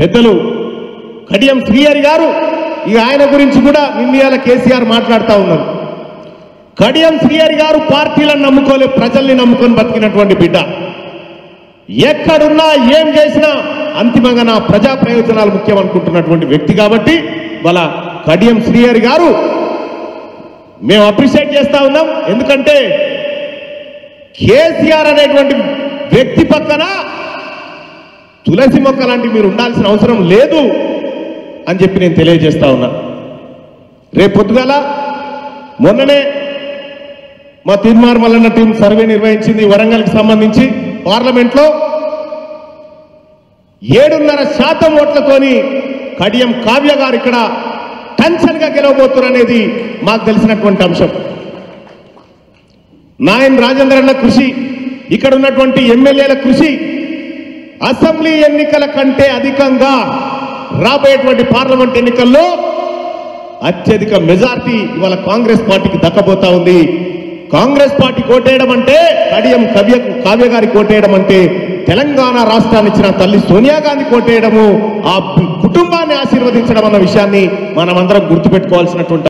పెద్దలు కడియం శ్రీహరి గారు ఈ ఆయన గురించి కూడా నిన్నయాల కేసీఆర్ మాట్లాడుతూ ఉన్నారు. కడియం శ్రీహరి గారు పార్టీలను నమ్ముకోలే, ప్రజల్ని నమ్ముకొని బతికినటువంటి బిడ్డ. ఎక్కడున్నా ఏం చేసినా అంతిమంగా నా ప్రజా ప్రయోజనాలు ముఖ్యం అనుకుంటున్నటువంటి వ్యక్తి కాబట్టి వాళ్ళ కడియం శ్రీహరి గారు మేము అప్రిషియేట్ చేస్తా ఉన్నాం. ఎందుకంటే కేసీఆర్ అనేటువంటి వ్యక్తి పక్కన తులసి మొక్క లాంటి మీరు ఉండాల్సిన అవసరం లేదు అని చెప్పి నేను తెలియజేస్తా ఉన్నా. రేపు పొద్దుగాల మొన్ననే మా తీర్మార్ మల్లన్న టీం సర్వే నిర్వహించింది వరంగల్కి సంబంధించి. పార్లమెంట్లో 7.5% ఓట్లతోని కడియం కావ్య గారు ఇక్కడ టెన్షన్గా గెలవబోతున్నారు అనేది మాకు తెలిసినటువంటి అంశం. నాయన్ రాజేంద్రన్న కృషి, ఇక్కడ ఉన్నటువంటి ఎమ్మెల్యేల కృషి అసెంబ్లీ ఎన్నికల కంటే అధికంగా రాబోయేటువంటి పార్లమెంట్ ఎన్నికల్లో అత్యధిక మెజార్టీ ఇవాళ కాంగ్రెస్ పార్టీకి దక్కబోతా ఉంది. కాంగ్రెస్ పార్టీ కోటేయడం అంటే కడియం కావ్య గారి కోటేయడం అంటే తెలంగాణ రాష్ట్రాన్ని ఇచ్చిన తల్లి సోనియా గాంధీ కోటేయడము, ఆ కుటుంబాన్ని ఆశీర్వదించడం అన్న విషయాన్ని మనమందరం గుర్తుపెట్టుకోవాల్సినటువంటి